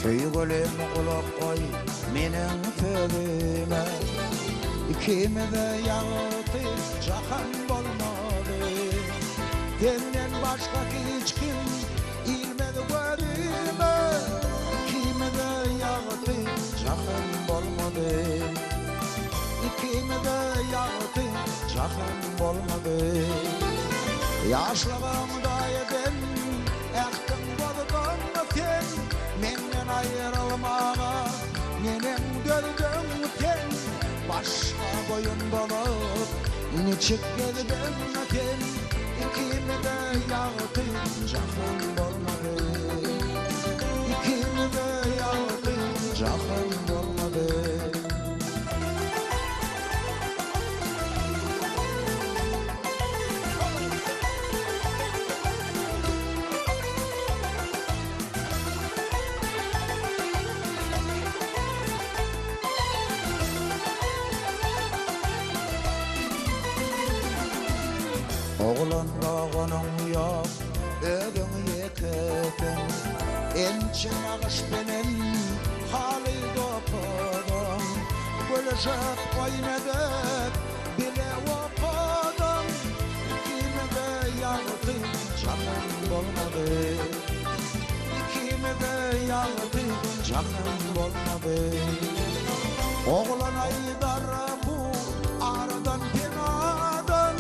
Söýgülem gulak goý meniň sözüme. İkimize ýagty jahan bolmady. Senden başga hiç kim ilmedi gözüme. İkimize ýagty jahan bolmady. İkimize ýagty jahan bolmady. Ýaşlygymda eden ähtim bolgan sen. Menden ayrılmaga meniň gözüm sen. Başga boyun bolup niçik geldim sen. İkimize ýagty jahan bolmady. İkimize ýagty jahan bolmady. Oğlan dağının yok, ödün yeketin. Ençin ağış benim hali dokudum. Gülüşüp oynadık bile okudum. İkimize ýagty jahan bolmady. İkimize ýagty jahan bolmady. Oğlan aýdar bu aradan penadan.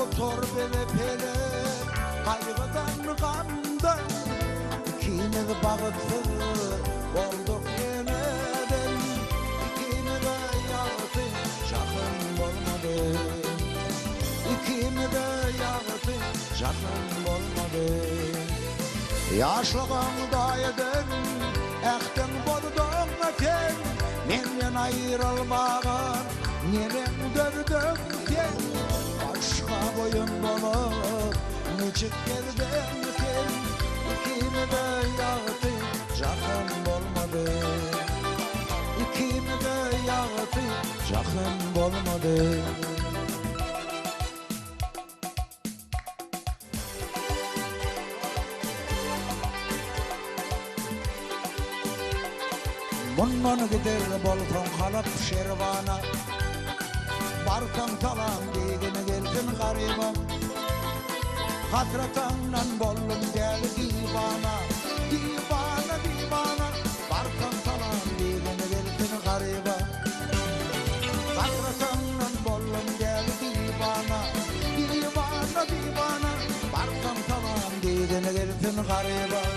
Otur bele pele kaygıdan gamdan. İkimiz bagytsız bolduk yeniden. İkimize ýagty jahan bolmady. İkimize ýagty jahan bolmady. Ýaşlygymda eden ähtim bolgan sen. Menden ayrılmaga meniň gözüm sen. Başga boyun bolup niçik geldim sen. İkimize ýagty jahan bolmady. İkimize ýagty jahan bolmady. Mundan gider bolsaň halap şerwana. Barkan salam degine gelsin garibam. Hasratandan bollum gel divana. Divana divana. Barkan salam degine gelsin garibam. Hasratandan bollum gel divana. Divana divana. Barkan salam degine gelsin garibam.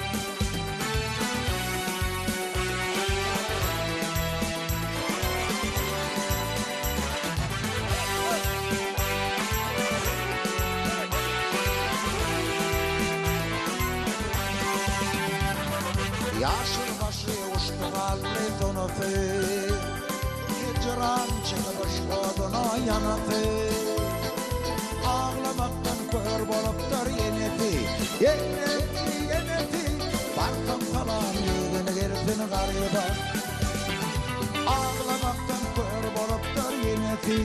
Yaşıl başı uçtu galli donutu. Hicran çıkmış oduna yanıtı. Ağlamaktan kör bolupdur yeneti. Yeneti, yeneti. Barkam salam yegine gelsin gariban. Ağlamaktan kör bolupdur yeneti.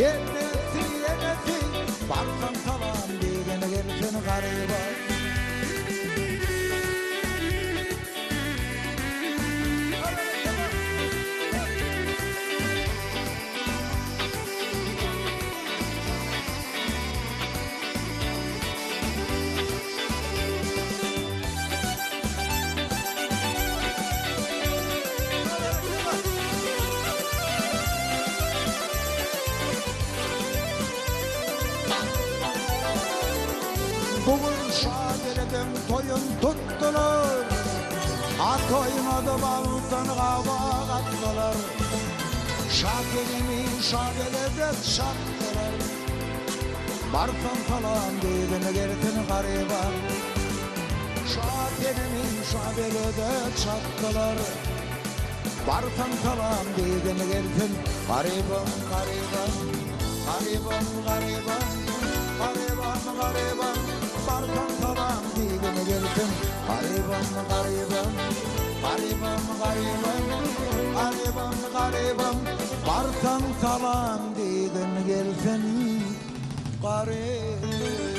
Yeneti, yeneti. Barkam salam yegine gelsin gariban. Bugün şagirdin toyun tuttular. At oynadı baltan kabak attılar. Şakirimi şagirede çattılar. Barkan salam degine gelsin gariban. Şakirimi şagirede çattılar. Barkan salam degine gelsin gariban gariban. Gariban gariban. Gariban gariban. Barkan salam degine gelsin gariban gariban. Gariban gariban. Gariban gariban. Barkan salam degine gelsin gariban.